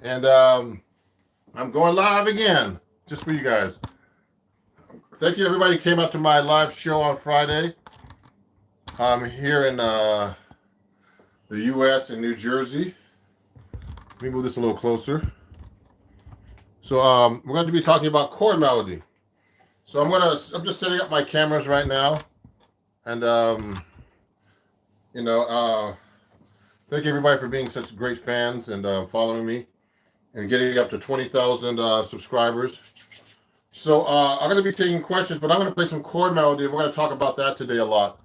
And I'm going live again, just for you guys. Thank you, everybody who came out to my live show on Friday. I'm here in the U.S. in New Jersey. Let me move this a little closer. So we're going to be talking about chord melody. So I'm just setting up my cameras right now, and thank everybody for being such great fans and following me and getting up to 20,000 subscribers. So I'm going to be taking questions, but I'm going to play some chord melody. We're going to talk about that today a lot.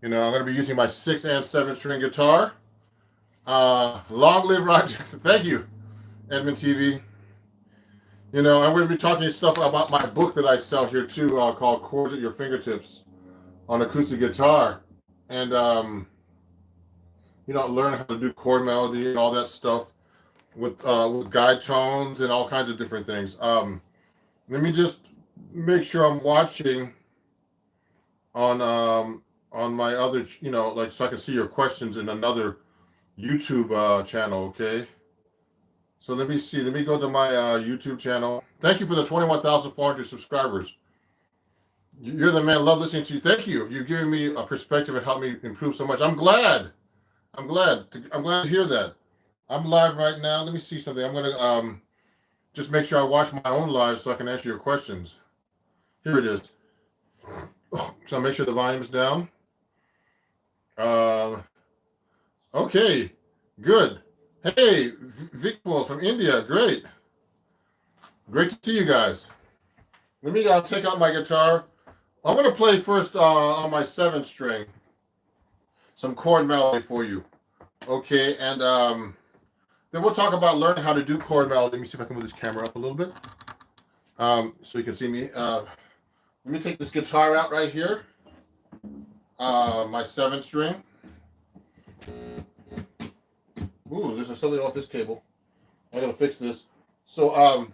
I'm going to be using my 6 and 7 string guitar. Long live Rod Jackson. Thank you, Edmund TV. I'm going to be talking stuff about my book that I sell here too, called Chords at Your Fingertips on acoustic guitar. And, learn how to do chord melody and all that stuff with guide tones and all kinds of different things. Let me just make sure I'm watching on my other, so I can see your questions in another YouTube channel, okay? So let me see. Let me go to my YouTube channel. Thank you for the 21,400 subscribers. You're the man. Love listening to you. Thank you. You've given me a perspective and helped me improve so much. I'm glad to hear that. I'm live right now. Let me see something. I'm gonna just make sure I watch my own live so I can answer your questions. Here it is. So make sure the volume's down. Okay, good. Hey, Vikpol from India, great to see you guys. Let me take out my guitar. I'm gonna play first on my 7 string some chord melody for you, okay? And then we'll talk about learning how to do chord melody. Let me see if I can move this camera up a little bit so you can see me. Let me take this guitar out right here, my 7 string. Ooh, there's something off this cable. I gotta fix this. So,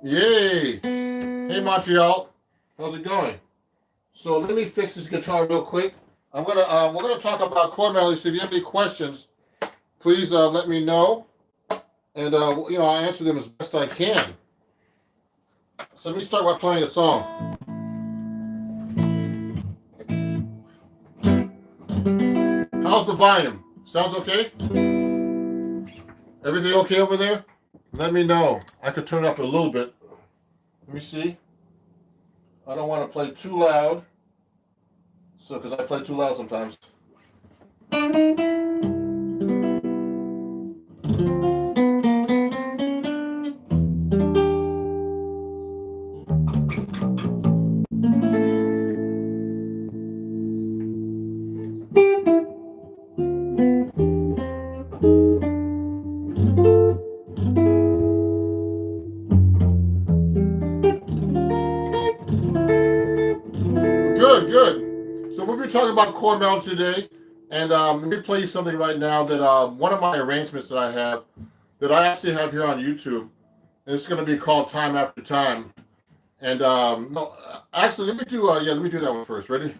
yay! Hey, Montreal, how's it going? So let me fix this guitar real quick. We're gonna talk about chord melody. So if you have any questions, please let me know, and I'll answer them as best I can. So let me start by playing a song. How's the volume? Sounds okay? Everything okay over there? Let me know. I could turn it up a little bit. Let me see. I don't want to play too loud. So, because I play too loud sometimes. Good. So we'll be talking about chord melody today, and let me play you something right now that one of my arrangements that I actually have here on YouTube, and it's going to be called Time After Time. And no, actually, let me do that one first. Ready?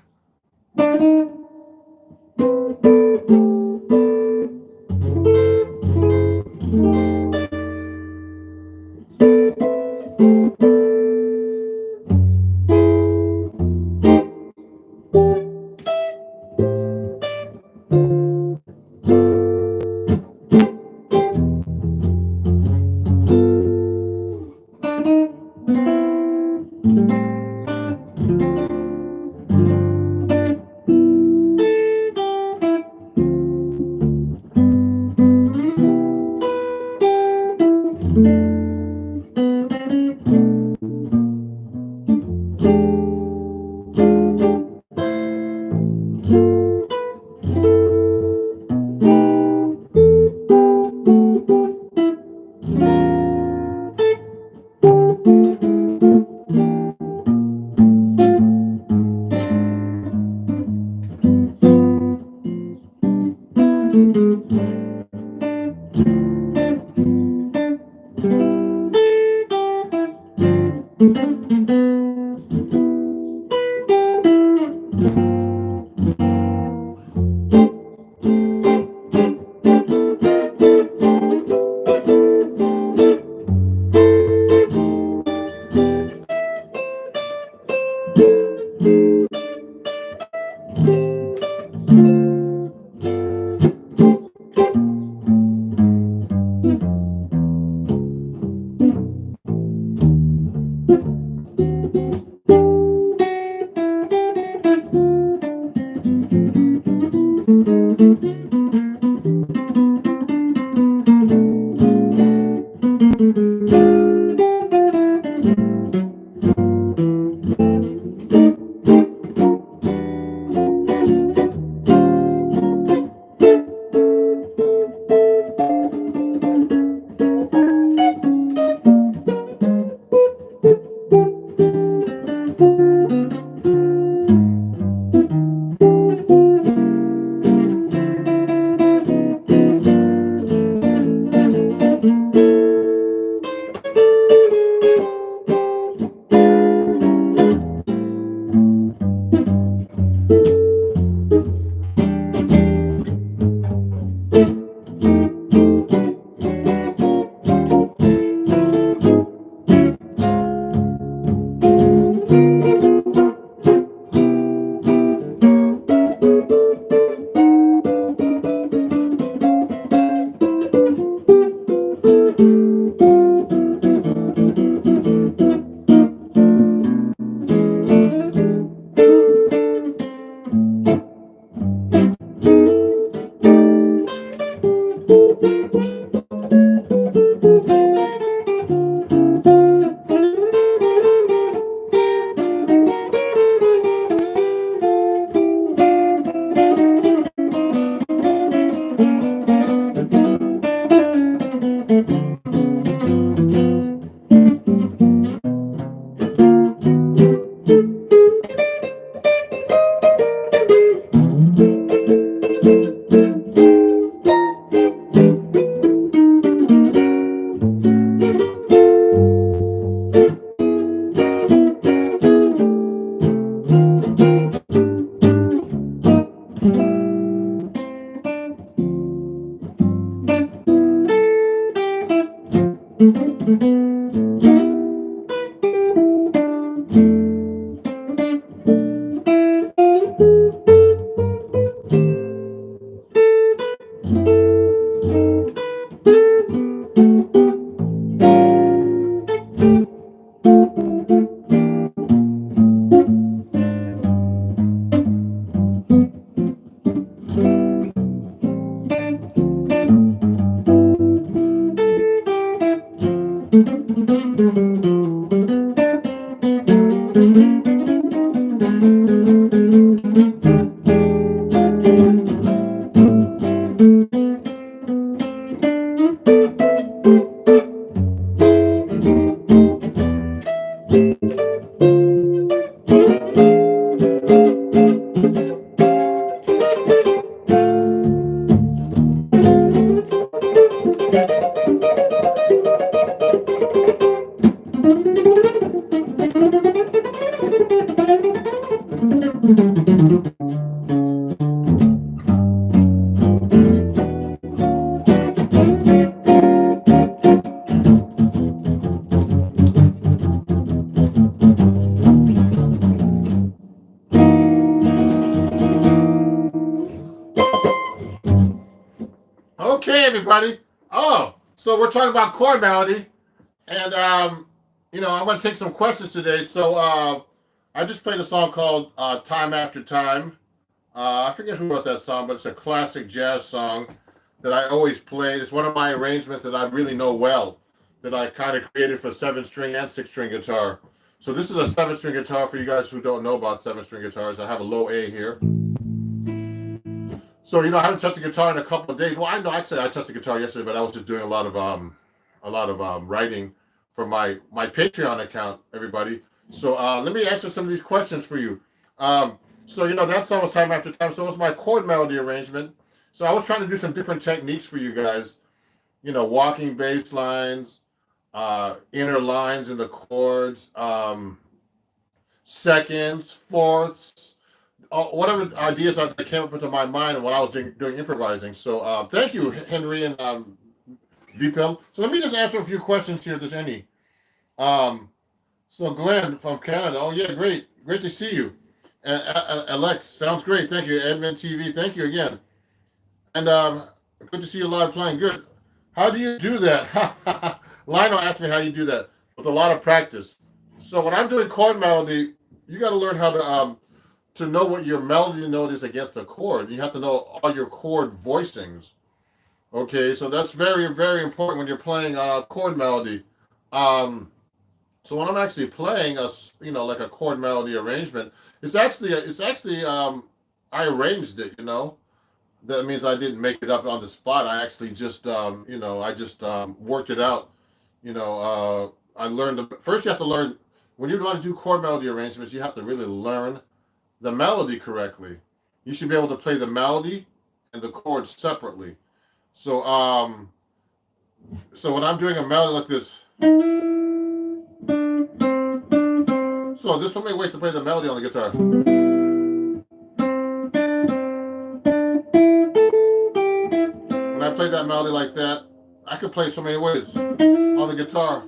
Okay, everybody. Oh, so we're talking about chord melody, and I'm going to take some questions today. So I just played a song called "Time After Time." I forget who wrote that song, but it's a classic jazz song that I always play. It's one of my arrangements that I really know well, that I kind of created for 7-string and 6-string guitar. So this is a 7-string guitar for you guys who don't know about 7-string guitars. I have a low A here. So I haven't touched the guitar in a couple of days. Well, I know actually I touched the guitar yesterday, but I was just doing a lot of writing for my Patreon account, everybody. So let me answer some of these questions for you. That song was Time After Time. So it was my chord melody arrangement. So I was trying to do some different techniques for you guys. Walking bass lines, inner lines in the chords, seconds, fourths, whatever ideas that came up into my mind when I was doing improvising. So thank you, Henry and VPIL. So let me just answer a few questions here, if there's any. So Glenn from Canada. Oh yeah, great to see you. Alex, sounds great. Thank you. Edmund TV, thank you again. And good to see you live playing. Good. How do you do that? Lionel asked me how you do that. With a lot of practice. So when I'm doing chord melody, you got to learn how to know what your melody note is against the chord. You have to know all your chord voicings. Okay, so that's very, very important when you're playing chord melody. So when I'm actually playing like a chord melody arrangement, it's actually I arranged it. That means I didn't make it up on the spot. I actually just worked it out. I learned first you have to learn when you want to do chord melody arrangements. You have to really learn the melody correctly. You should be able to play the melody and the chords separately. So when I'm doing a melody like this, so there's so many ways to play the melody on the guitar. When I play that melody like that, I could play so many ways on the guitar.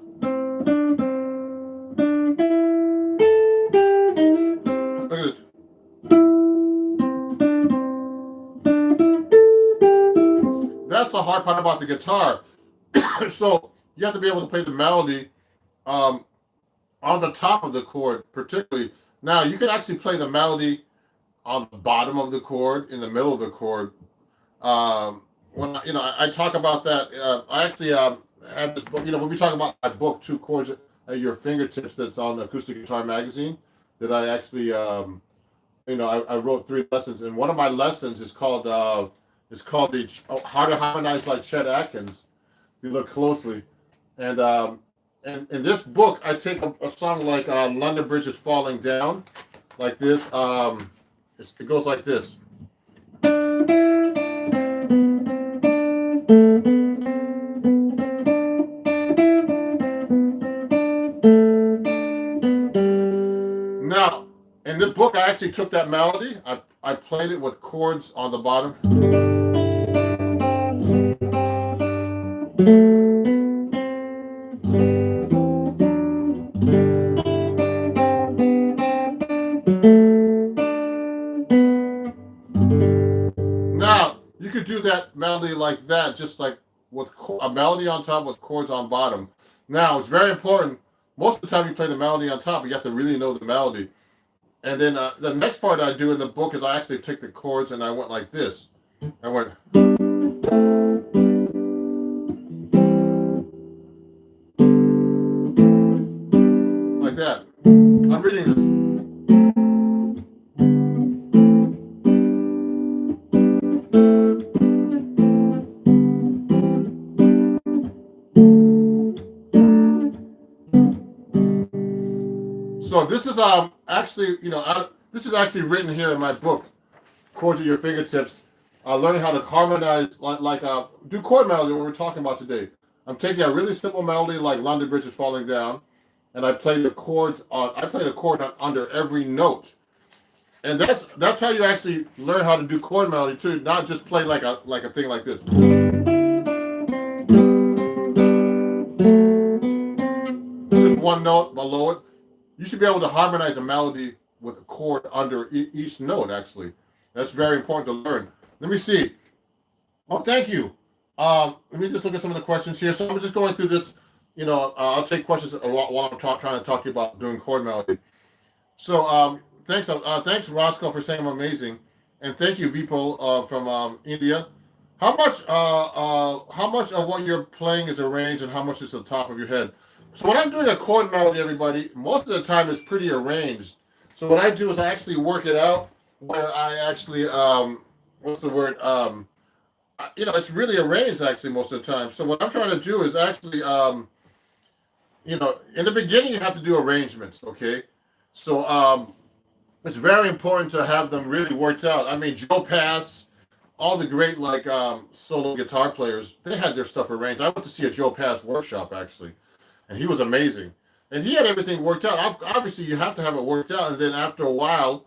Look at this. That's the hard part about the guitar. So you have to be able to play the melody on the top of the chord, particularly. Now you can actually play the melody on the bottom of the chord, in the middle of the chord, when I talk about that, I actually have this book. When we talk about my book, Two Chords at Your Fingertips, that's on Acoustic Guitar Magazine, that I actually I wrote 3 lessons, and one of my lessons is called the How to Harmonize Like Chet Atkins. If you look closely, and in this book, I take a song like London Bridge is Falling Down, like this. It goes like this. Now, in the book, I actually took that melody. I played it with chords on the bottom. Now, you could do that melody like that, just like with a melody on top with chords on bottom. Now, it's very important. Most of the time you play the melody on top, you have to really know the melody. And then the next part I do in the book is I actually take the chords and I went like this. I went. Like that. I'm reading this. So this is actually, this is actually written here in my book, Chords at Your Fingertips, learning how to harmonize, do chord melody, what we're talking about today. I'm taking a really simple melody like London Bridge is Falling Down, and I play the chords under every note. And that's how you actually learn how to do chord melody too, not just play like a thing like this. Just one note below it. You should be able to harmonize a melody with a chord under each note, actually. That's very important to learn. Let me see. Oh, thank you. Let me just look at some of the questions here. So I'm just going through this. I'll take questions while I'm trying to talk to you about doing chord melody. So thanks Roscoe for saying I'm amazing, and thank you Vipul from India. How much of what you're playing is arranged, and how much is at the top of your head? So when I'm doing a chord melody, everybody, most of the time it's pretty arranged. So what I do is I actually work it out where I actually what's the word? It's really arranged actually most of the time. So what I'm trying to do is actually in the beginning you have to do arrangements, okay? So it's very important to have them really worked out. I mean, Joe Pass, all the great solo guitar players, they had their stuff arranged. I went to see a Joe Pass workshop actually, and he was amazing. And he had everything worked out. Obviously, you have to have it worked out, and then after a while,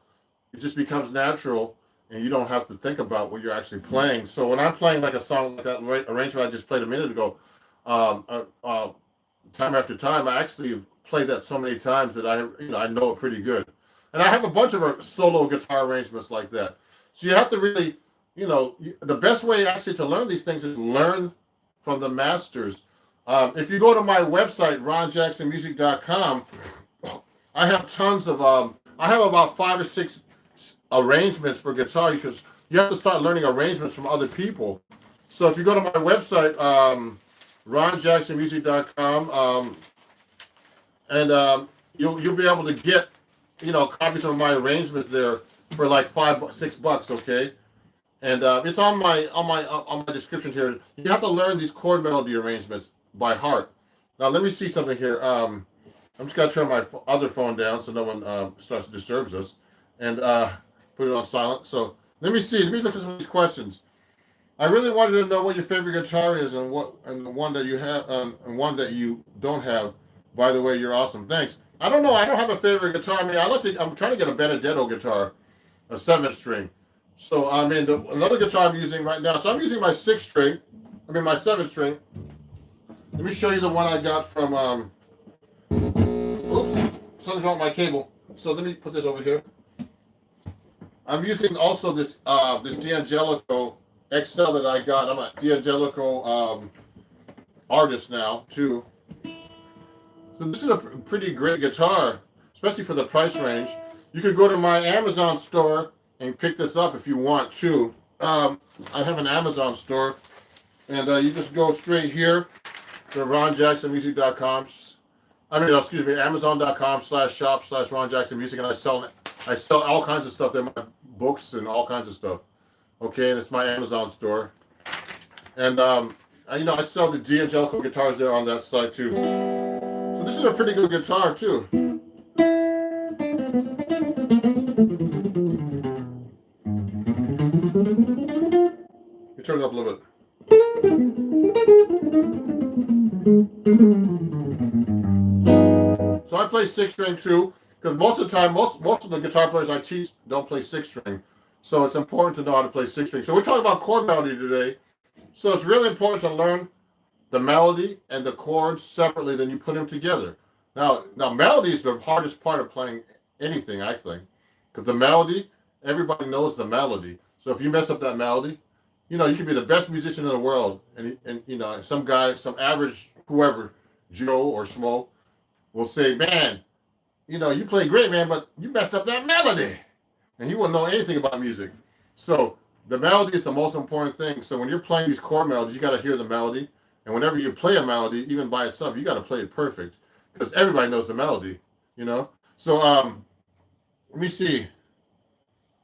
it just becomes natural, and you don't have to think about what you're actually playing. So when I'm playing like a song like that arrangement I just played a minute ago, time after time, I actually played that so many times that I know it pretty good. And I have a bunch of solo guitar arrangements like that. So you have to really, the best way actually to learn these things is learn from the masters. If you go to my website, ronjacksonmusic.com, I have tons of, I have about 5 or 6 arrangements for guitar, because you have to start learning arrangements from other people. So if you go to my website, ronjacksonmusic.com, and you'll be able to get, copies of my arrangements there for like $5-6, okay? And it's on my description here. You have to learn these chord melody arrangements by heart. Now let me see something here. I'm just gonna turn my other phone down so no one starts to disturb us, and put it on silent. So let me see. Let me look at some of these questions. I really wanted to know what your favorite guitar is, and the one that you have, and one that you don't have. By the way, you're awesome. Thanks. I don't know. I don't have a favorite guitar. I mean, I'm trying to get a Benedetto guitar, a 7-string. So I mean, another guitar I'm using right now. So I'm using my 6-string. I mean, my 7-string. Let me show you the one I got from. Oops, something's wrong with my cable. So let me put this over here. I'm using also this D'Angelico XL that I got. I'm a D'Angelico artist now too. So this is a pretty great guitar, especially for the price range. You could go to my Amazon store and pick this up if you want to. I have an Amazon store, And you just go straight here to ronjacksonmusic.com. Excuse me, amazon.com/shop/ronjacksonmusic, and I sell all kinds of stuff there, my books and all kinds of stuff. Okay, and it's my Amazon store. And I sell the D'Angelico guitars there on that site too. So this is a pretty good guitar too. You turn it up a little bit. So I play 6-string too, because most of the time, most of the guitar players I teach don't play 6-string. So it's important to know how to play 6-string. So we're talking about chord melody today. So it's really important to learn the melody and the chords separately, then you put them together. Now melody is the hardest part of playing anything, I think, because the melody, everybody knows the melody. So if you mess up that melody, you can be the best musician in the world, and some guy, some average whoever, Joe or Smo, will say, "Man, you play great, man, but you messed up that melody," and he won't know anything about music. So the melody is the most important thing. So when you're playing these chord melodies, you got to hear the melody, and whenever you play a melody, even by itself, you got to play it perfect, because everybody knows the melody. So let me see.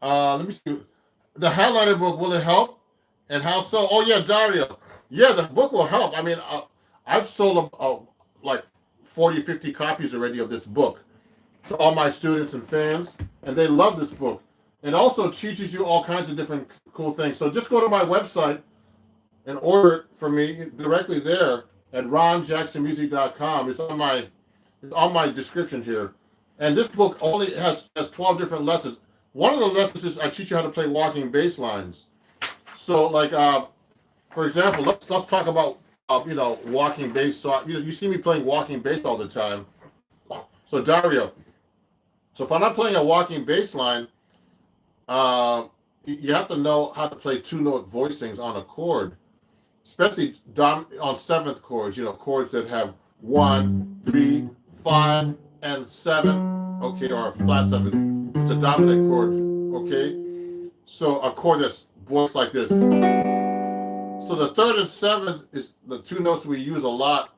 The highlighter book, will it help? And how so? Oh yeah, Dario. Yeah, the book will help. I mean, I've sold like 40, 50 copies already of this book to all my students and fans, and they love this book. It also teaches you all kinds of different cool things. So just go to my website and order it from me directly there at ronjacksonmusic.com. It's on my description here. And this book only has 12 different lessons. One of the lessons is I teach you how to play walking bass lines. So, like, for example, let's talk about walking bass. So, you see me playing walking bass all the time. So, Dario. So, if I'm not playing a walking bass line, you have to know how to play 2-note voicings on a chord, especially on 7th chords. Chords that have 1, 3, 5, and 7. Okay, or a flat 7. It's a dominant chord. Okay, so a chord that's voiced like this. So the 3rd and 7th is the 2 notes we use a lot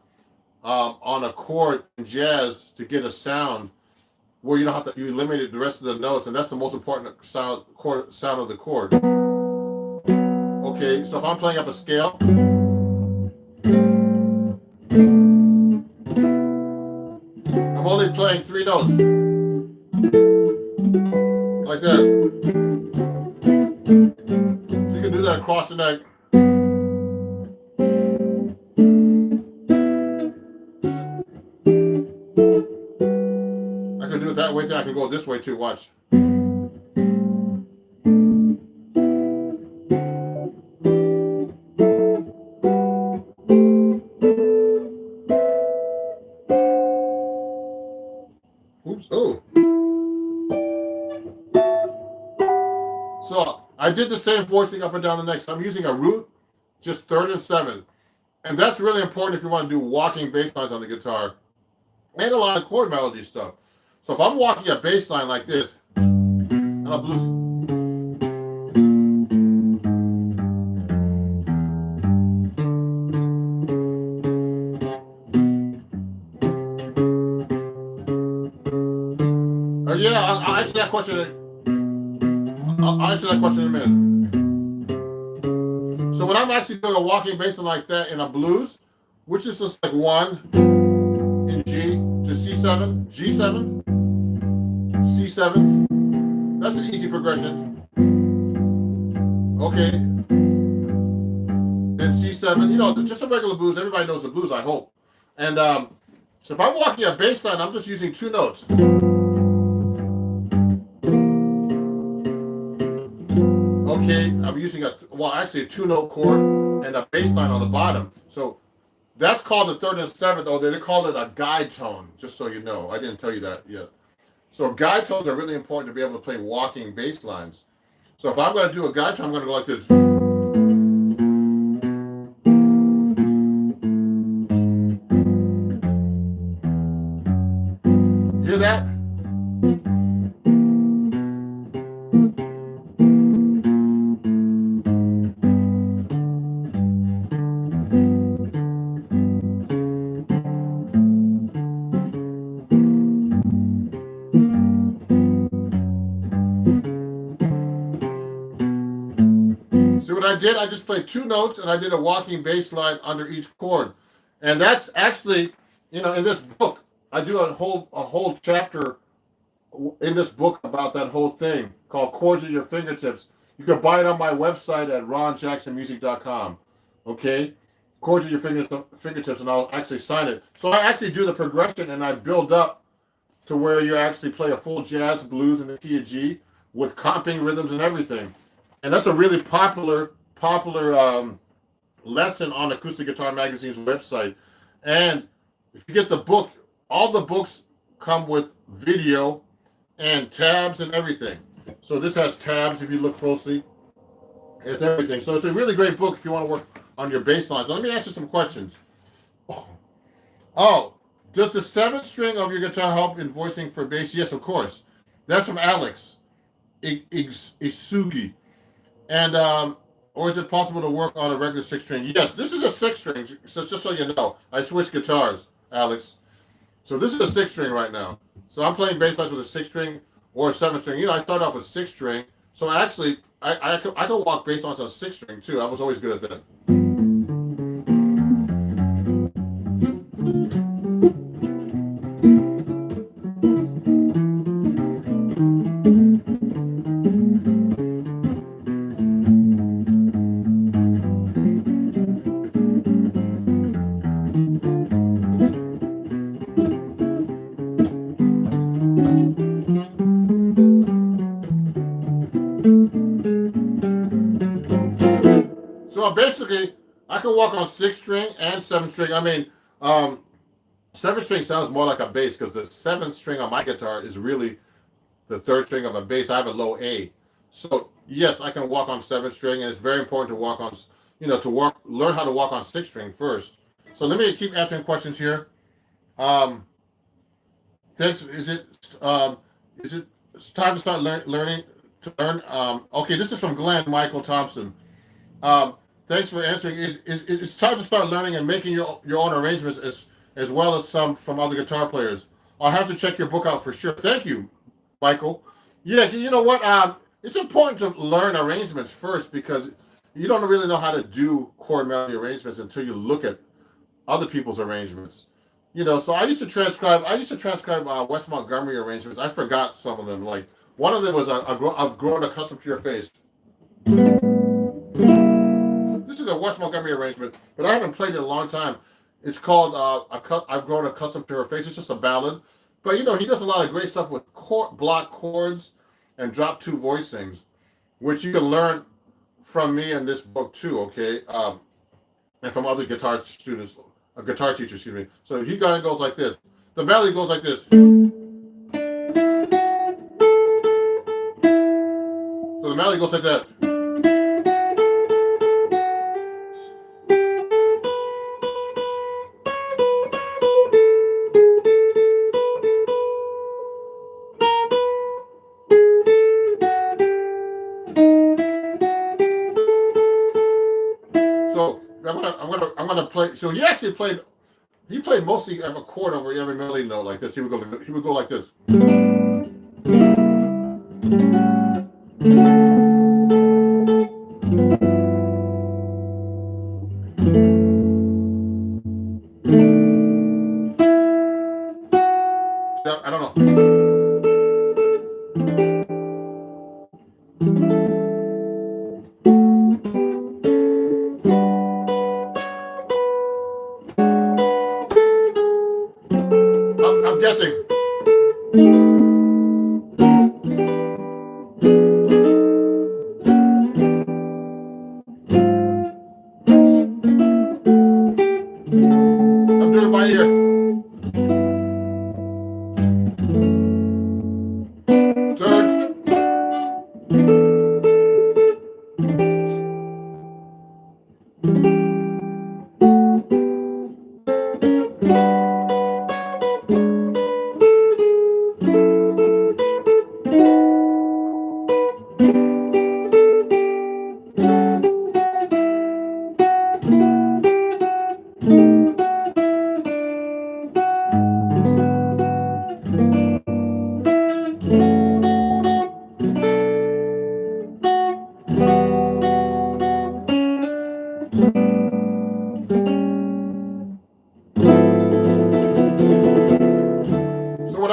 on a chord in jazz to get a sound where you don't have to, you eliminate the rest of the notes, and that's the most important sound of the chord. Okay, so if I'm playing up a scale, I'm only playing 3 notes. Like that. So you can do that across the neck. I can do it that way too. I can go this way too. Watch. Oops. Oh. So I did the same voicing up and down the neck. So I'm using a root, just 3rd and 7th. And that's really important if you want to do walking bass lines on the guitar and a lot of chord melody stuff. So if I'm walking a bass line like this, and I'll blues. Yeah, I'll answer that question. I'll answer that question in a minute. So when I'm actually doing a walking bass line like that in a blues, which is just like 1 in G to C7, G7, C7. That's an easy progression. Okay. Then C7, just a regular blues. Everybody knows the blues, I hope. And so if I'm walking a bass line, I'm just using 2 notes. Okay, I'm using actually a 2-note chord and a bass line on the bottom. So that's called the 3rd and 7th, although they call it a guide tone, just so you know. I didn't tell you that yet. So guide tones are really important to be able to play walking bass lines. So if I'm going to do a guide tone, I'm going to go like this. Hear that? did, I just played 2 notes and I did a walking bass line under each chord. And that's actually, in this book, I do a whole chapter in this book about that whole thing called Chords at Your Fingertips. You can buy it on my website at ronjacksonmusic.com. Okay? Chords at Your Fingertips, and I'll actually sign it. So I actually do the progression and I build up to where you actually play a full jazz blues in the key of G with comping rhythms and everything. And that's a really popular lesson on Acoustic Guitar Magazine's website. And if you get the book, all the books come with video and tabs and everything. So this has tabs if you look closely. It's everything. So it's a really great book if you want to work on your bass lines. So let me answer some questions. Oh, does the 7th string of your guitar help in voicing for bass? Yes, of course. That's from Alex Isugi. And or is it possible to work on a regular 6th string? Yes, this is a 6th string. So just so you know, I switched guitars, Alex. So this is a 6th string right now. So I'm playing bass lines with a 6th string or a 7th string. I start off with 6th string. So actually, I can walk bass lines on 6th string too. I was always good at that. So basically, I can walk on 6th string and 7th string. I mean, 7th string sounds more like a bass because the 7th string on my guitar is really the 3rd string of a bass. I have a low A. So yes, I can walk on 7th string, and it's very important to walk on, learn how to walk on 6th string first. So let me keep answering questions here. Thanks. Is it it's time to start learning to learn? Okay, this is from Glenn Michael Thompson. Thanks for answering. It's time to start learning and making your own arrangements as well as some from other guitar players. I'll have to check your book out for sure. Thank you, Michael. Yeah, you know what? It's important to learn arrangements first because you don't really know how to do chord melody arrangements until you look at other people's arrangements. So I used to transcribe Wes Montgomery arrangements. I forgot some of them. Like one of them was I've grown accustomed to your face. This is a Wes Montgomery arrangement, but I haven't played it in a long time. It's called I've Grown Accustomed to Her Face. It's just a ballad. But, he does a lot of great stuff with block chords and drop 2 voicings, which you can learn from me in this book too, okay? And from other guitar teachers, excuse me. So he kind of goes like this. The melody goes like this. So the melody goes like that. I'm gonna play. So he actually played. He played mostly of a chord over every melody note like this. He would go like this. I don't know. I'm guessing. I'm doing it by ear. Thirds.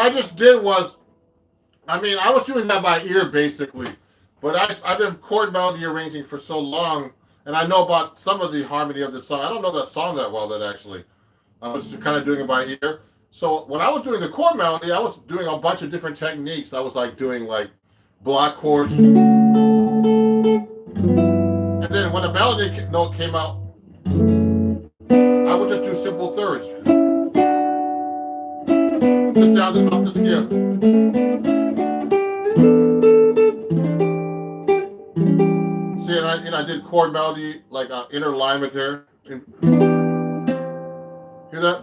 I just did was, I mean, I was doing that by ear basically, but I've been chord melody arranging for so long, and I know about some of the harmony of the song. I don't know that song that well, that actually. I was just kind of doing it by ear. So when I was doing the chord melody, I was doing a bunch of different techniques. I was like doing like block chords. And then when the melody note came out, I would just do simple thirds. Just down the up the scale. See, and I did chord melody, like inner alignment there. Hear that?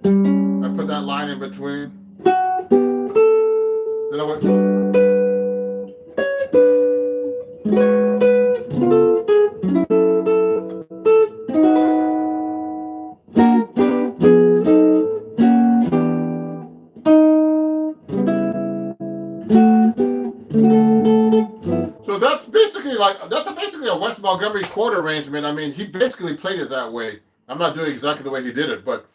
I put that line in between. Then I went. So that's basically a Wes Montgomery chord arrangement. I mean, he basically played it that way. I'm not doing exactly the way he did it, but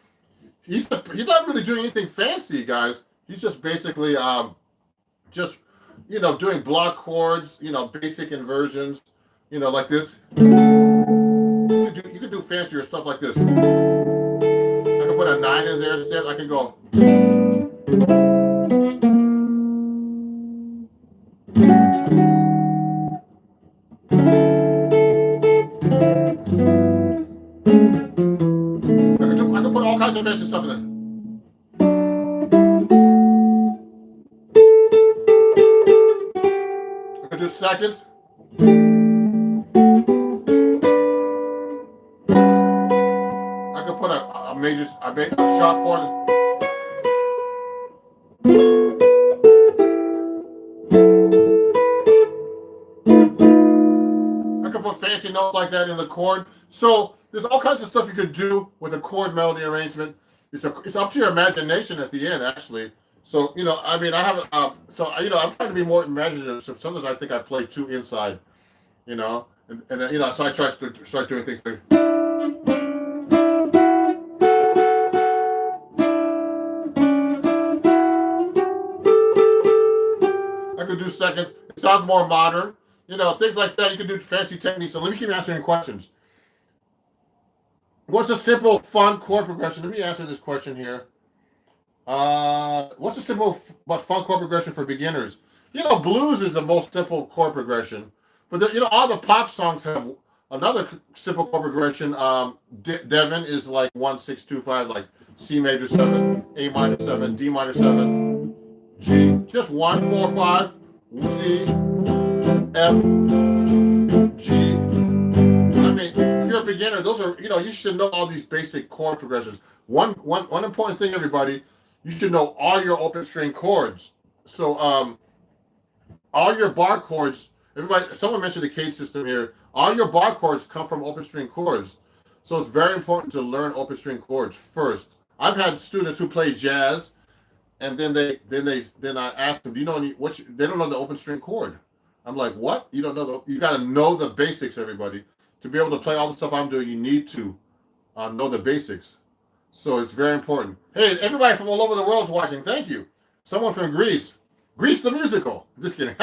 he's not really doing anything fancy, guys. He's just basically just doing block chords, basic inversions, like this. You could do fancier stuff like this. I can put a 9 in there instead. I can go. I can put all kinds of fancy stuff in there. I can do seconds. I can put a sharp 4. I can put fancy notes like that in the chord. So there's all kinds of stuff you could do with a chord melody arrangement. It's up to your imagination at the end, actually. So I mean, I have I'm trying to be more imaginative. So sometimes I think I play too inside, and so I try to start doing things like. I could do seconds. It sounds more modern. Things like that. You can do fancy techniques. So let me keep answering questions. What's a simple, fun chord progression? Let me answer this question here. What's a simple but fun chord progression for beginners? Blues is the most simple chord progression. But all the pop songs have another simple chord progression. Devon is like 1-6-2-5, like C major 7, A minor 7, D minor 7, G, just 1-4-5, C, F, G. I mean, if you're a beginner, those are, you should know all these basic chord progressions. One important thing, everybody, you should know all your open string chords. So all your bar chords, someone mentioned the Cade system here. All your bar chords come from open string chords. So it's very important to learn open string chords first. I've had students who play jazz, and then I ask them, do you know they don't know the open string chord. I'm like, what? You don't know you got to know the basics, everybody. To be able to play all the stuff I'm doing, you need to know the basics. So it's very important. Hey, everybody from all over the world is watching. Thank you. Someone from Greece. Greece the musical. Just kidding.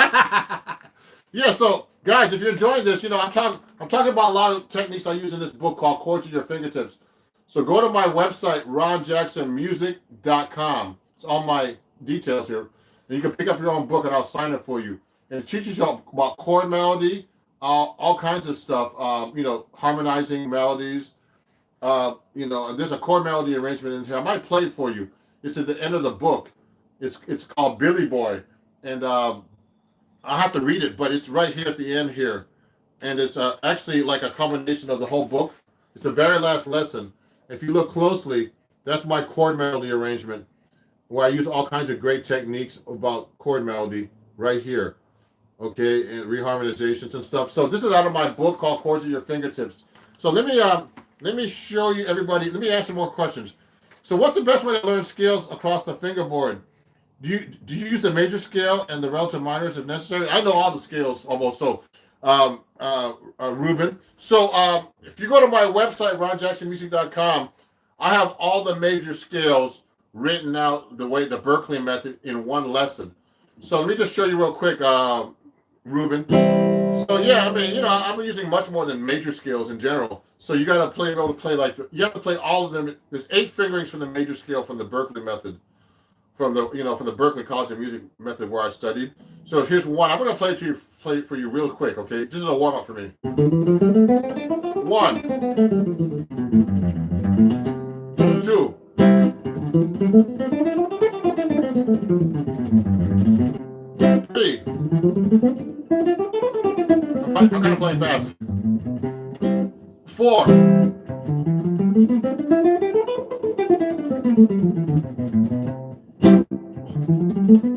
Yeah, so guys, if you're enjoying this, I'm talking about a lot of techniques I use in this book called Chords at Your Fingertips. So go to my website, ronjacksonmusic.com. It's all my details here. And you can pick up your own book and I'll sign it for you. And it teaches you about chord melody, all kinds of stuff, harmonizing melodies. And there's a chord melody arrangement in here. I might play it for you. It's at the end of the book. It's called Billy Boy. And I'll have to read it, but it's right here at the end here. And it's actually like a combination of the whole book. It's the very last lesson. If you look closely, that's my chord melody arrangement, where I use all kinds of great techniques about chord melody right here. Okay, and reharmonizations and stuff. So this is out of my book called Chords at Your Fingertips. So let me show you, everybody. Let me answer more questions. So what's the best way to learn scales across the fingerboard? Do you use the major scale and the relative minors if necessary? I know all the scales almost. So Ruben. So if you go to my website, ronjacksonmusic.com, I have all the major scales written out the way the Berkeley method in one lesson. So let me just show you real quick, Ruben. So yeah, I mean, I'm using much more than major scales in general. So you got to be able to play you have to play all of them. There's 8 fingerings from the major scale from the Berkeley method, from the Berkeley College of Music method where I studied. So here's one. I'm going to play for you real quick. Okay, this is a warm up for me. 1, 2. 3. I'm kind of playing fast. 4.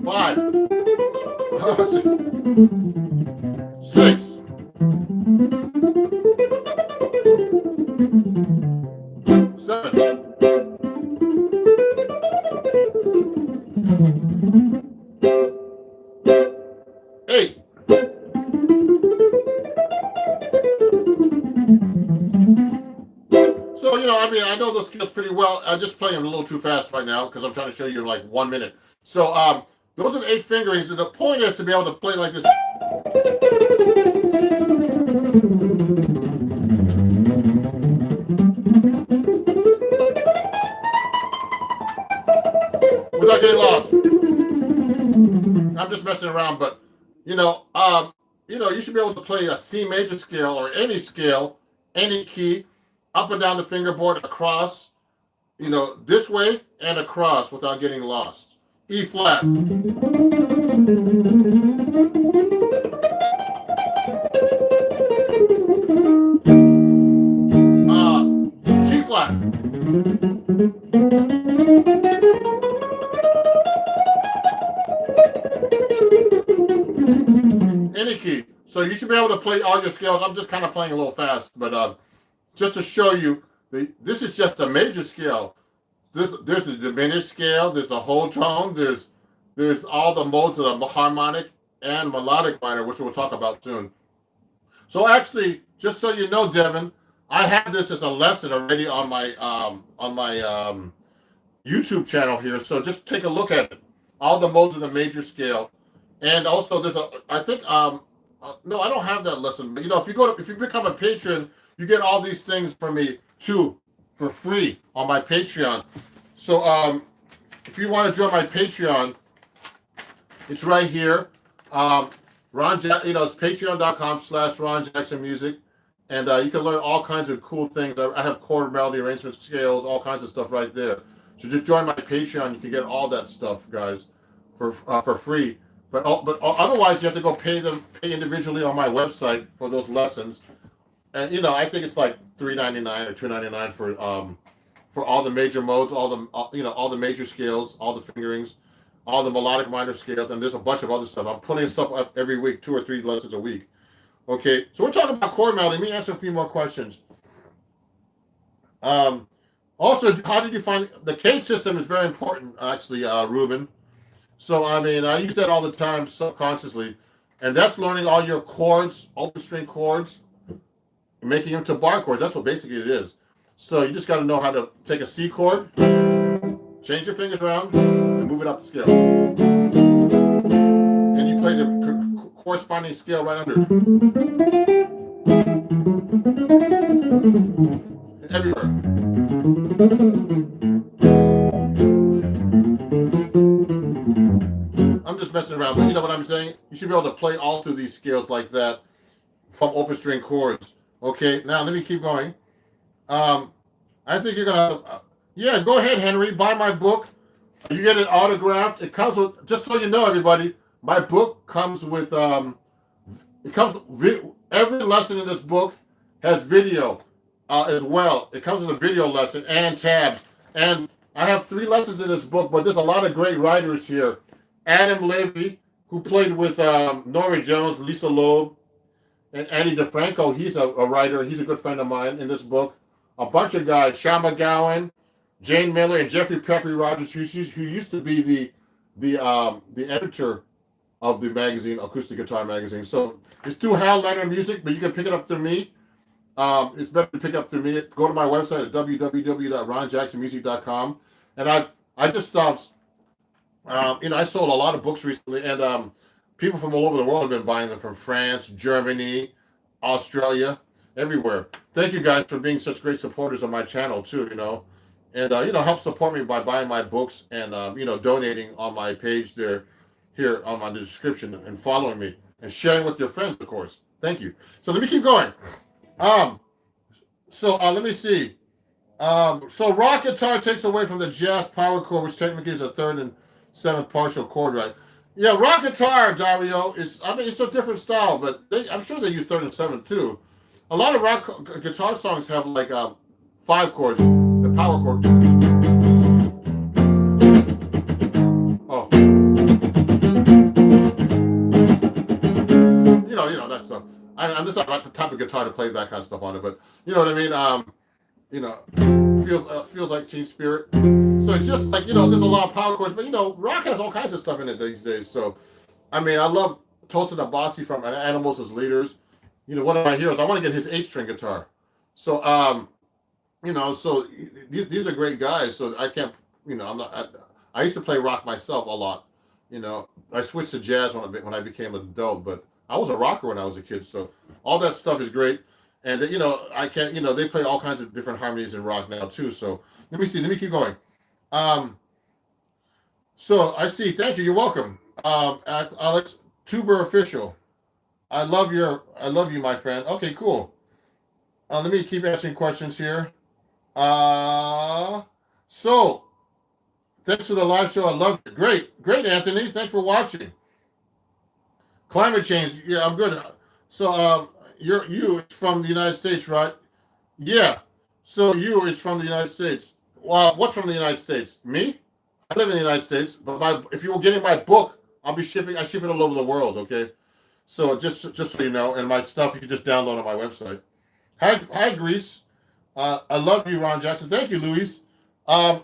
5. 6. 7. 8. So, I know those skills pretty well. I'm just playing a little too fast right now because I'm trying to show you in like 1 minute. So, those are the 8 fingerings. The point is to be able to play like this. Without getting lost. I'm just messing around, but you should be able to play a C major scale or any scale, any key, up and down the fingerboard, across, this way and across without getting lost. E flat. G flat. Any key. So you should be able to play all your scales. I'm just kind of playing a little fast, but just to show you, this is just a major scale. There's the diminished scale. There's the whole tone. There's all the modes of the harmonic and melodic minor, which we'll talk about soon. So actually, just so you know, Devin, I have this as a lesson already on my YouTube channel here. So just take a look at it. All the modes of the major scale, and also there's no, I don't have that lesson. But if you become a patron, you get all these things from me too for free on my Patreon. So if you want to join my Patreon, it's right here. It's patreon.com/Ron Jackson Music, and you can learn all kinds of cool things. I have chord, melody, arrangement, scales, all kinds of stuff right there. So just join my Patreon. You can get all that stuff, guys, for free. But otherwise, you have to go pay individually on my website for those lessons. And I think it's like $3.99 or $2.99 for all the major modes, all the major scales, all the fingerings, all the melodic minor scales, and there's a bunch of other stuff. I'm putting stuff up every week, 2 or 3 lessons a week. Okay, so we're talking about chord melody. Let me answer a few more questions. Also, how did you find the K system is very important, actually, Ruben. So, I use that all the time subconsciously, and that's learning all your chords, open string chords, making them to bar chords. That's what basically it is. So you just got to know how to take a C chord, change your fingers around, and move it up the scale. And you play the corresponding scale right under. Everywhere. I'm just messing around, but you know what I'm saying? You should be able to play all through these scales like that from open string chords. Okay, now let me keep going. I think you're gonna, go ahead, Henry, buy my book. You get it autographed. It comes with, just so you know, everybody, my book comes with, every lesson in this book has video as well. It comes with a video lesson and tabs. And I have 3 lessons in this book, but there's a lot of great writers here. Adam Levy, who played with Norah Jones, Lisa Loeb, and Andy DeFranco. He's a writer. He's a good friend of mine in this book. A bunch of guys, Sean McGowan, Jane Miller, and Jeffrey Peppy Rogers, who used to be the editor of the magazine, Acoustic Guitar Magazine. So it's through Hal Leonard Music, but you can pick it up through me. It's better to pick up through me. Go to my website at www.ronjacksonmusic.com. And I just I sold a lot of books recently, and people from all over the world have been buying them from France, Germany, Australia, everywhere. Thank you guys for being such great supporters of my channel too. And help support me by buying my books and donating on my page there, here on my description, and following me and sharing with your friends, of course. Thank you. So let me keep going. Let me see. So rock guitar takes away from the jazz power chord, which technically is a third and seventh partial chord, right? Yeah, rock guitar, Dario, it's a different style, but I'm sure they use third and seventh too. A lot of rock guitar songs have like 5 chords, the power chord. Oh, that stuff. I'm just not the type of guitar to play that kind of stuff on it, but you know what I mean. Feels like Teen Spirit. So it's just like, there's a lot of power chords, but rock has all kinds of stuff in it these days. So I love Tosin Abasi from Animals as Leaders. One of my heroes. I want to get his 8-string guitar. So so these are great guys. So I can't, I used to play rock myself a lot. I switched to jazz when I became an adult, but I was a rocker when I was a kid. So all that stuff is great. And I can't, they play all kinds of different harmonies in rock now too. So let me keep going. So I see. Thank you. You're welcome. Alex Tuber Official. I love you, my friend. Okay, cool. Let me keep answering questions here. So thanks for the live show. I love it. Great, Anthony. Thanks for watching. Climate change. Yeah, I'm good. So you from the United States, right? Yeah. So you is from the United States. Well, what's from the United States? Me? I live in the United States, but if you were getting my book, I ship it all over the world, okay? So just so you know, and my stuff you can just download on my website. Hi, Greece. I love you, Ron Jackson. Thank you, Luis. Do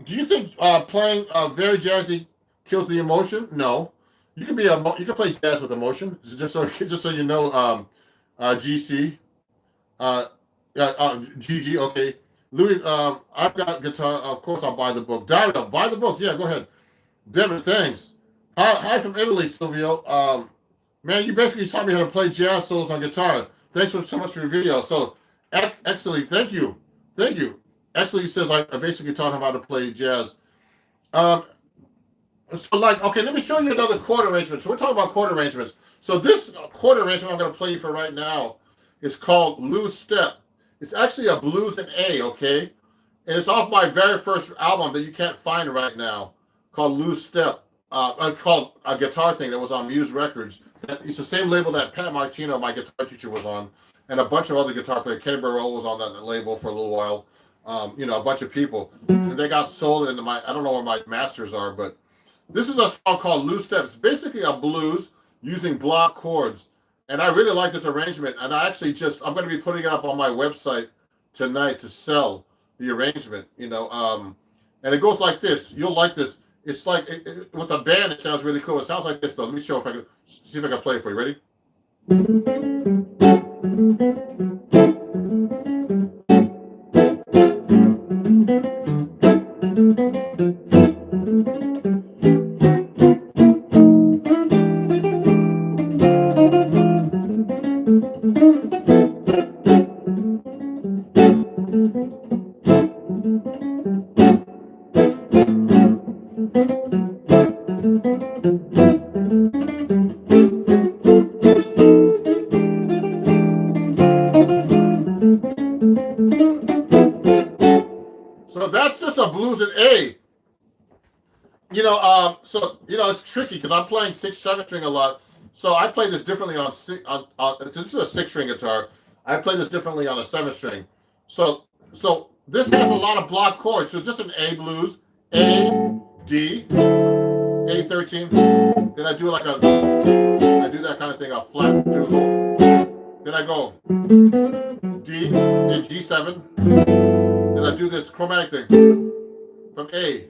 you think playing very jazzy kills the emotion? No. You can play jazz with emotion. Just so you know, GC, GG. Okay, Louis. I've got guitar. Of course, I'll buy the book. Dario, buy the book. Yeah, go ahead. Devin, thanks. Hi from Italy, Silvio. Man, you basically taught me how to play jazz solos on guitar. Thanks so much for your video. So, Exley, thank you. Exley says I basically taught him how to play jazz. Okay, let me show you another chord arrangement. So we're talking about chord arrangements. So this chord arrangement I'm going to play you for right now is called Loose Step. It's actually a blues in A, okay? And it's off my very first album that you can't find right now, called Loose Step. Called A Guitar Thing, that was on Muse Records. It's the same label that Pat Martino, my guitar teacher, was on, and a bunch of other guitar players. Kenny Burrell was on that label for a little while. A bunch of people. And they got sold into I don't know where my masters are, but this is a song called Loose Step. It's basically a blues using block chords. And I really like this arrangement. And I'm going to be putting it up on my website tonight to sell the arrangement, and it goes like this. You'll like this. It's like, with a band, it sounds really cool. It sounds like this, though. Let me see if I can play it for you. Ready? So that's just a blues in A. It's tricky because I'm playing 6/7 string a lot. So I play this differently this is a 6-string guitar. I play this differently on a 7-string. So this has a lot of block chords. So just an A blues, A, D, A13. Then I do that kind of thing. I'll flat through. Then I go D, then G7. Then I do this chromatic thing from A.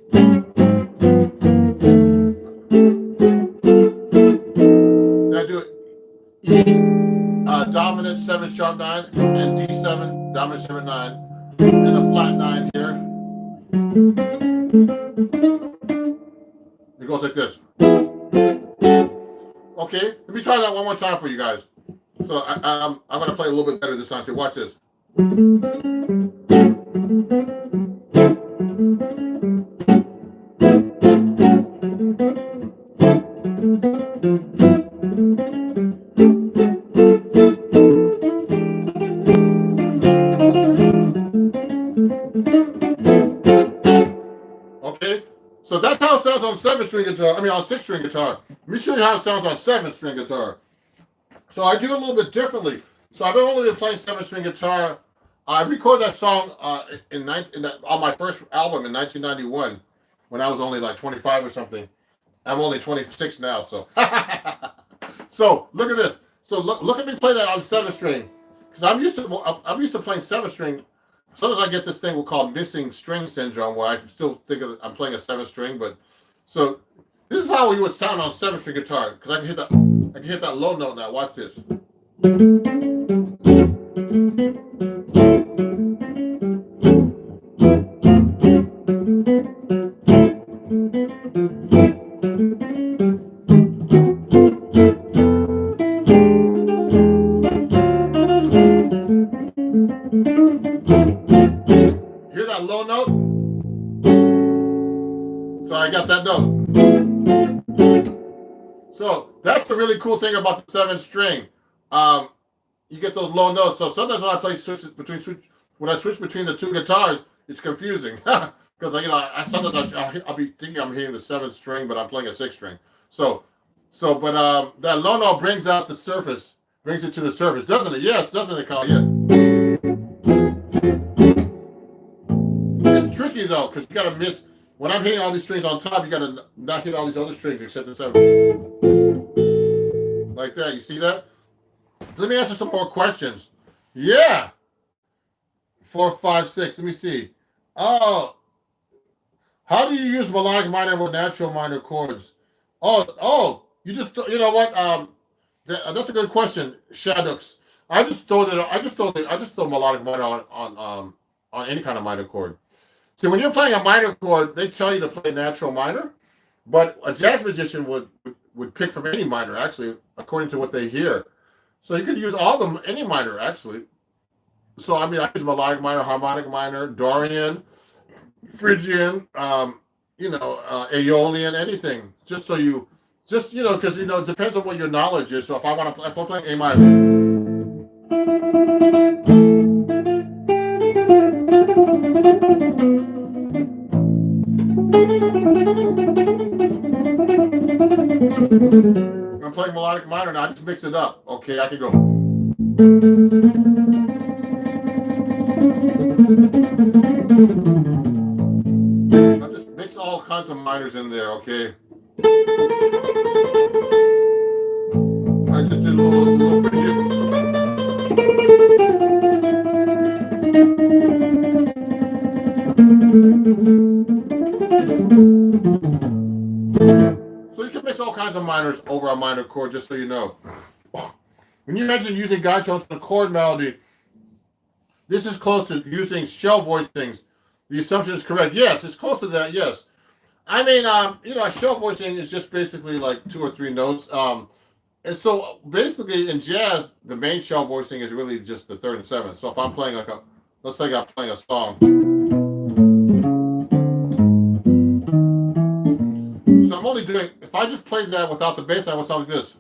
Then I do it E, dominant 7 sharp 9, and D7 dominant 7 9. Then a flat 9 here. It goes like this. Okay, let me try that one more time for you guys. So I'm going to play a little bit better this time too. Watch this. Okay, so that's how it sounds on 7-string guitar. I mean, on 6-string guitar. Let me show you how it sounds on 7-string guitar. So I do it a little bit differently. So I've only been playing 7-string guitar. I recorded that song on my first album in 1991 when I was only like 25 or something. I'm only 26 now, so. So look at this. So look at me play that on 7-string, because I'm used to playing 7-string. Sometimes I get this thing we call missing string syndrome, where I still think I'm playing a 7-string, but so this is how we would sound on 7-string guitar, because I can hit that low note now. Watch this. Hear that low note? So I got that note. So that's the really cool thing about the 7-string. You get those low notes. So sometimes when I play switch between the two guitars, it's confusing because sometimes I'll be thinking I'm hitting the 7-string, but I'm playing a 6-string. But that low note brings out the surface, brings it to the surface, doesn't it? Yes, doesn't it, Kyle? Yeah. It's tricky though, because you gotta miss. When I'm hitting all these strings on top, you gotta not hit all these other strings except the 7. Like that. You see that? Let me answer some more questions. Yeah. 4, 5, 6. Let me see. Oh, how do you use melodic minor with natural minor chords? You know what? That's a good question, Shadows. I just throw melodic minor on any kind of minor chord. See, when you're playing a minor chord, they tell you to play natural minor, but a jazz musician would pick from any minor, actually, according to what they hear. So you could use any minor, actually. So, I mean, I use melodic minor, harmonic minor, Dorian, Phrygian, Aeolian, anything. Because, it depends on what your knowledge is. So if I'm playing A minor. I'm playing melodic minor now. I just mix it up. Okay, I can go. I just mix all kinds of minors in there. Okay. I just did a little Phrygian. So you can mix all kinds of minors over a minor chord, just so you know. When you mention using guide tones for the chord melody, this is close to using shell voicings. The assumption is correct. Yes, it's close to that. Yes. I mean, a shell voicing is just basically like 2 or 3 notes. And so basically in jazz, the main shell voicing is really just the 3rd and 7th. So if I'm playing let's say I'm playing a song. So I'm only doing, if I just played that without the bass line, it would sound like this.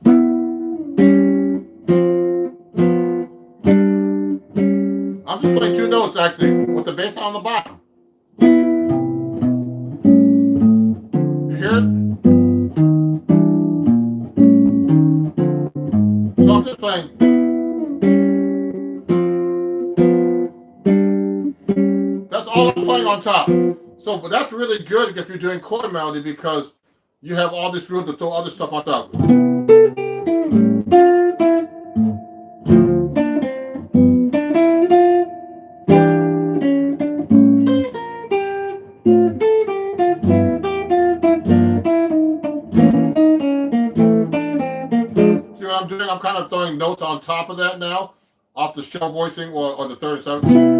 I'm just playing 2 notes actually with the bass line on the bottom. You hear it? So I'm just playing. That's all I'm playing on top. But that's really good if you're doing chord melody, because you have all this room to throw other stuff on top. See what I'm doing? I'm kind of throwing notes on top of that now, off the shell voicing or the 3rd and 7th.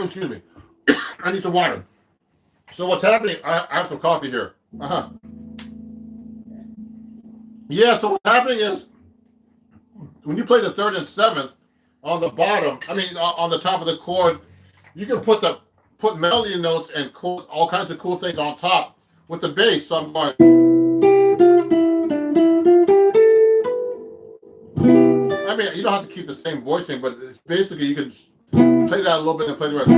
Excuse me. I need some water. So what's happening? I have some coffee here. Yeah, so what's happening is when you play the third and seventh on the bottom, on the top of the chord, you can put melody notes and chords, all kinds of cool things on top with the bass. So I'm going. You don't have to keep the same voicing, but it's basically you can play that a little bit and play the rest.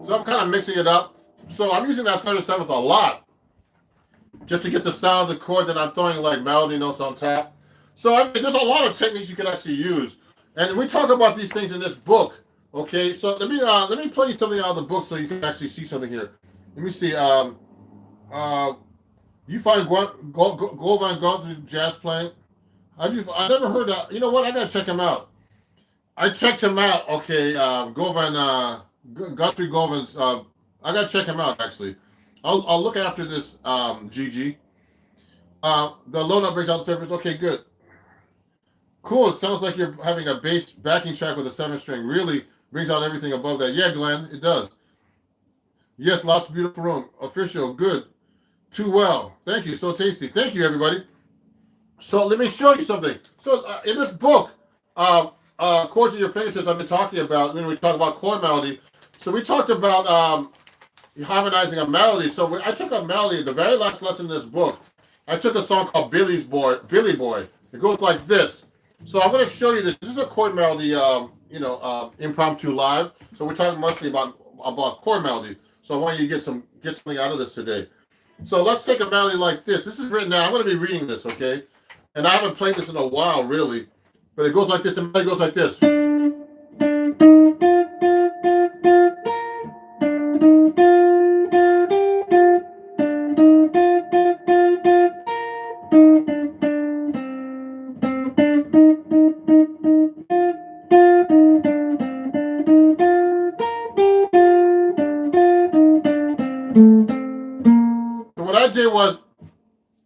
So I'm kind of mixing it up. So I'm using that third and seventh a lot, just to get the sound of the chord. That I'm throwing like melody notes on top. So there's a lot of techniques you can actually use, and we talk about these things in this book. Okay, so let me play you something out of the book so you can actually see something here. Let me see. You find Govan Guthrie jazz playing? I never heard that. You know what? I gotta check him out. I checked him out. Okay, Guthrie Govan's. I gotta check him out actually. I'll look after this, Gigi. The low note brings out the surface. Okay, good. Cool. It sounds like you're having a bass backing track with a 7-string. Really brings out everything above that. Yeah, Glenn, it does. Yes, lots of beautiful room. Official. Good. Too well. Thank you. So tasty. Thank you, everybody. So let me show you something. So in this book, Chords at Your Fingertips, I've been talking about, when we talk about chord melody. So we talked about harmonizing a melody. So I took a melody, the very last lesson in this book. I took a song called Billy Boy. It goes like this. So I'm going to show you this. This is a chord melody, impromptu live. So we're talking mostly about chord melody. So I want you to get something out of this today. So let's take a melody like this. This is written down. I'm going to be reading this, okay? And I haven't played this in a while, really. But it goes like this. The melody goes like this.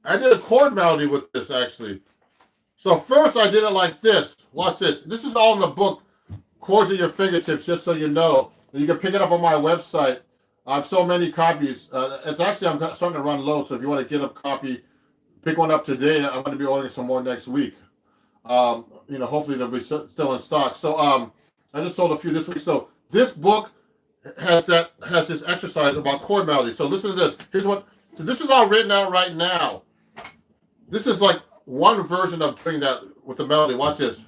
I did a chord melody with this actually. So first I did it like this. Watch this. This is all in the book, Chords at Your Fingertips, just so you know. You can pick it up on my website. I have so many copies. I'm starting to run low, so if you want to get a copy, pick one up today. I'm going to be ordering some more next week. Hopefully they'll be still in stock. So I just sold a few this week. So this book has this exercise about chord melody. So listen to this. So this is all written out right now. This is like one version of doing that with the melody. Watch this.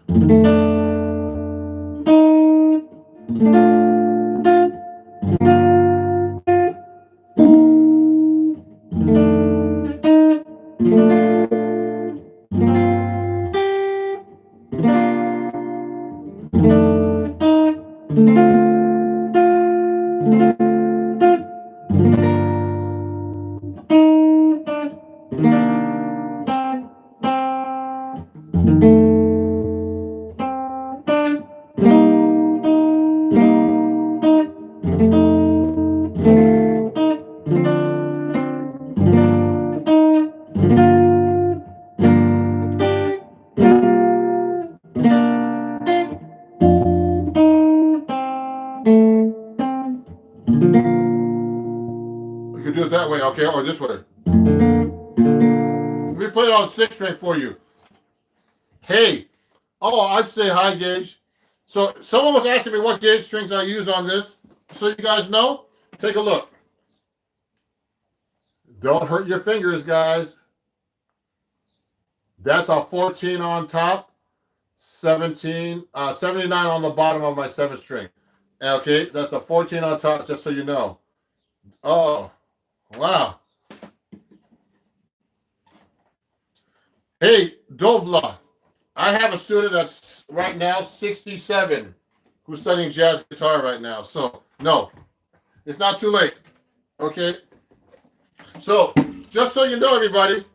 You can do it that way, okay, or this way. Let me play it on 6-string for you. Hey, I'd say hi, Gage. So someone was asking me what gauge strings I use on this. So you guys know, take a look. Don't hurt your fingers, guys. That's a 14 on top, 79 on the bottom of my 7-string. Okay, that's a 14 on top, just so you know. Oh, wow. Hey, Dovla, I have a student that's right now 67 who's studying jazz guitar right now. So, no, it's not too late. Okay? So, just so you know, everybody,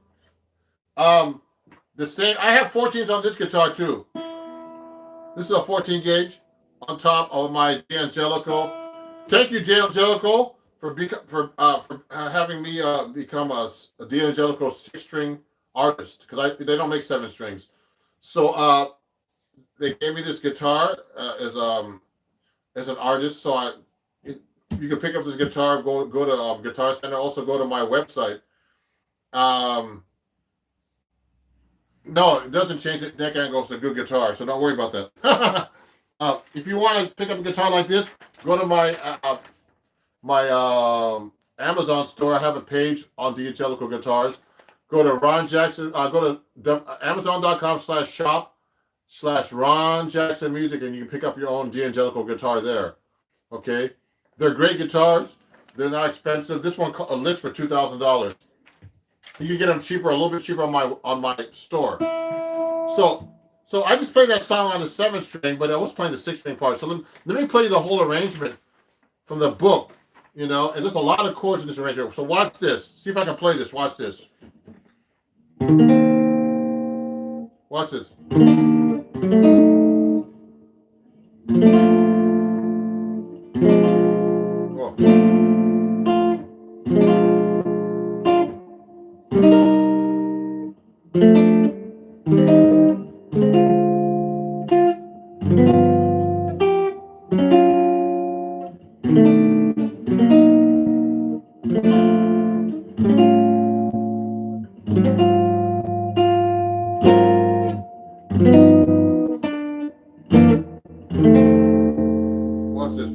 I have 14s on this guitar too. This is a 14 gauge on top of my D'Angelico. Thank you, D'Angelico, for having me become a D'Angelico 6-string artist, because they don't make 7 strings. So they gave me this guitar as an artist. So you can pick up this guitar, go to Guitar Center. Also go to my website. No, it doesn't change it. Neck angle is a good guitar, so don't worry about that. If you want to pick up a guitar like this, go to my Amazon store. I have a page on D'Angelico guitars. Go to Ron Jackson. Go to Amazon.com/shop/Ron Jackson Music, and you can pick up your own D'Angelico guitar there. Okay, they're great guitars. They're not expensive. This one lists for $2,000. You can get them cheaper, a little bit cheaper on my store. So I just played that song on the 7-string, but I was playing the 6-string part. So let me play you the whole arrangement from the book, and there's a lot of chords in this arrangement. So watch this. See if I can play this. Watch this. Watch this. Whoa. Watch this.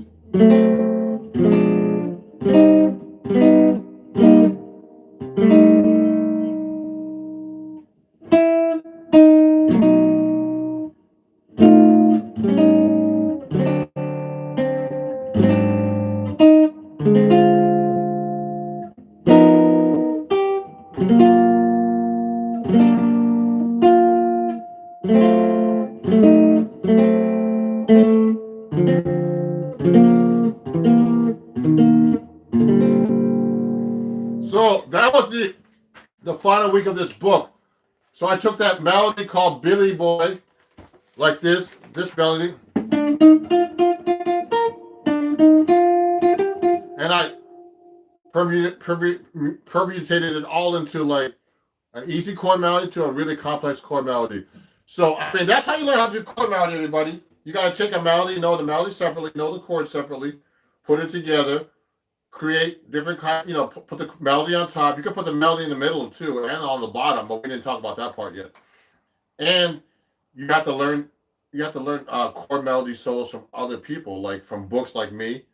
So that was the final week of this book. So I took that melody called Billy Boy, like this melody, and I permutated it all into like an easy chord melody to a really complex chord melody. So that's how you learn how to do chord melody, everybody. You got to take a melody, know the melody separately, know the chords separately, put it together, create different kind. Put the melody on top. You can put the melody in the middle too, and on the bottom, but we didn't talk about that part yet. And you have to learn. You have to learn chord melody solos from other people, like from books like me,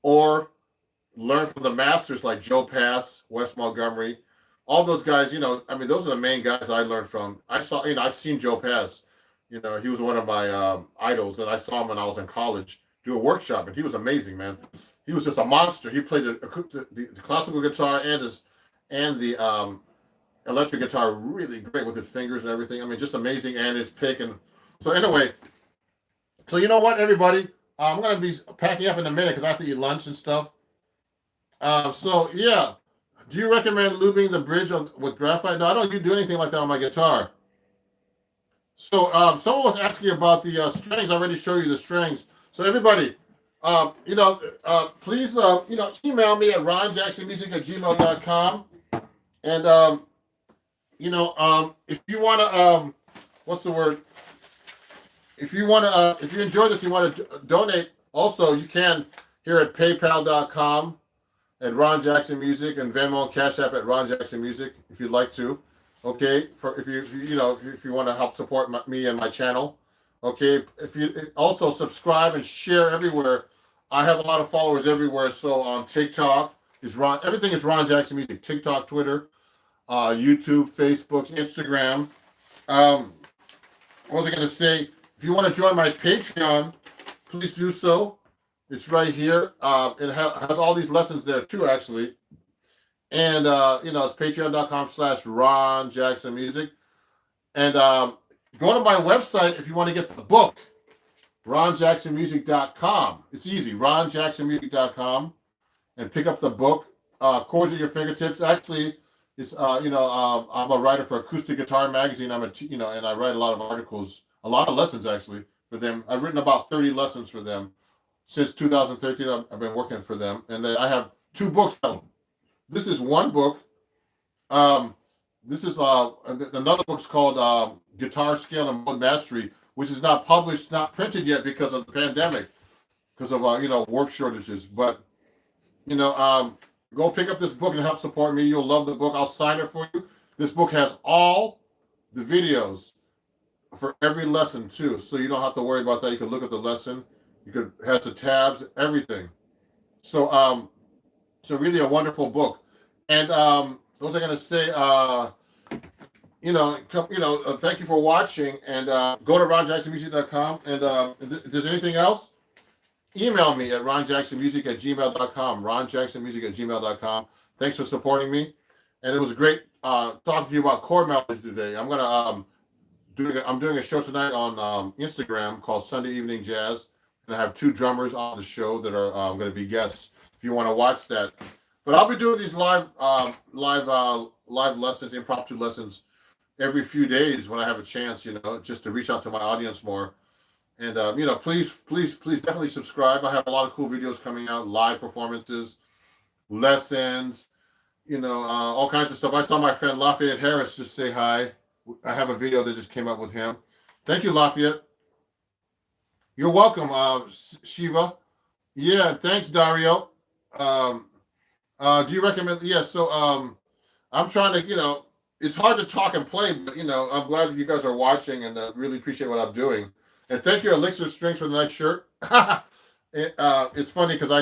or learn from the masters like Joe Pass, Wes Montgomery, all those guys. Those are the main guys I learned from. I've seen Joe Pass. He was one of my idols, and I saw him when I was in college do a workshop, and he was amazing, man. He was just a monster. He played the classical guitar and the electric guitar really great with his fingers and everything. Just amazing, and his pick. And so anyway, so you know what, everybody, I'm gonna be packing up in a minute because I have to eat lunch and stuff. So yeah, do you recommend lubing the bridge with graphite? No, I don't do anything like that on my guitar. So someone was asking about the strings. I already showed you the strings. So everybody, please, email me at ronjacksonmusic@gmail.com. And, if you want to, what's the word? If you enjoy this, you want to donate, also, you can here at paypal.com at Ron Jackson Music, and Venmo and Cash App at Ron Jackson Music, if you'd like to. Okay, if you want to help support me and my channel. Okay, if you also subscribe and share everywhere. I have a lot of followers everywhere. So on TikTok everything is Ron Jackson Music. TikTok, Twitter, YouTube, Facebook, Instagram. What was I going to say? If you want to join my Patreon, please do so. It's right here. It has all these lessons there too, actually. And it's patreon.com/Ron Jackson Music. And go to my website if you want to get the book, ronjacksonmusic.com. It's easy, ronjacksonmusic.com, and pick up the book. Chords at your fingertips. Actually, it's I'm a writer for Acoustic Guitar Magazine. And I write a lot of articles, a lot of lessons actually for them. I've written about 30 lessons for them since 2013. I've been working for them, and I have 2 books out. This is one book. This is another book's called Guitar Scale and Mode Mastery, which is not published, not printed yet because of the pandemic, because of work shortages. But go pick up this book and help support me. You'll love the book. I'll sign it for you. This book has all the videos for every lesson too, so you don't have to worry about that. You can look at the lesson. You could has the tabs, everything. So so really a wonderful book. And what was I going to say? Thank you for watching, and go to ronjacksonmusic.com. And if there's anything else, email me at ronjacksonmusic@gmail.com. ronjacksonmusic@gmail.com. Thanks for supporting me, and it was great talking to you about chord melody today. I'm doing a show tonight on Instagram called Sunday Evening Jazz, and I have 2 drummers on the show that are going to be guests. If you want to watch that, but I'll be doing these live lessons, impromptu lessons, every few days when I have a chance, just to reach out to my audience more. And please definitely subscribe. I have a lot of cool videos coming out, live performances, lessons, all kinds of stuff. I saw my friend Lafayette Harris just say hi. I have a video that just came up with him. Thank you, Lafayette. You're welcome, Shiva. Yeah, thanks, Dario. Do you recommend? Yeah, so I'm trying to, it's hard to talk and play, but I'm glad that you guys are watching, and really appreciate what I'm doing. And thank you, Elixir Strings, for the nice shirt. It's funny because I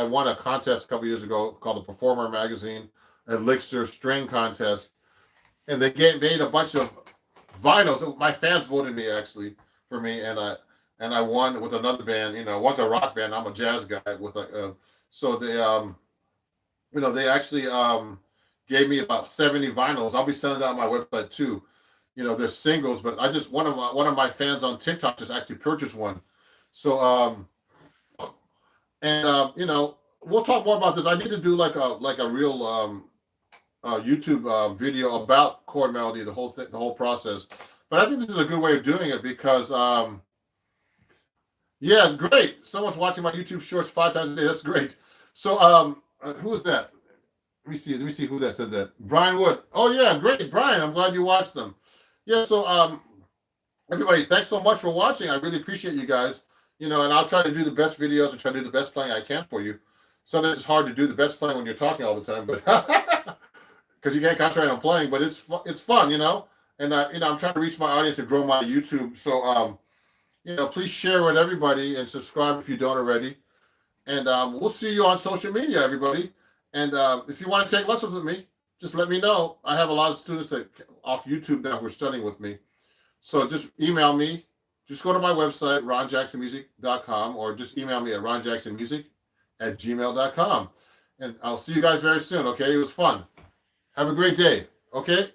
won a contest a couple years ago called the Performer Magazine Elixir String Contest, and they made a bunch of vinyls. My fans voted me for me, and I won with another band. One's a rock band. I'm a jazz guy with so they actually gave me about 70 vinyls. I'll be sending that on my website too. They're singles, but I just one of my fans on TikTok just actually purchased one. So we'll talk more about this. I need to do like a real YouTube video about chord melody, the whole process. But I think this is a good way of doing it because yeah, great. Someone's watching my YouTube shorts 5 times a day. That's great. So who is that? Let me see who that said that. Brian Wood. Oh yeah, great, Brian. I'm glad you watched them. Yeah, so everybody, thanks so much for watching. I really appreciate you guys. And I'll try to do the best videos and try to do the best playing I can for you. Sometimes it's hard to do the best playing when you're talking all the time, but because you can't concentrate on playing. But it's fun, And I'm trying to reach my audience and grow my YouTube. So please share with everybody and subscribe if you don't already. And we'll see you on social media, everybody. And if you want to take lessons with me, just let me know. I have a lot of students off YouTube now who are studying with me. So just email me. Just go to my website, ronjacksonmusic.com, or just email me at ronjacksonmusic@gmail.com. And I'll see you guys very soon, okay? It was fun. Have a great day, okay?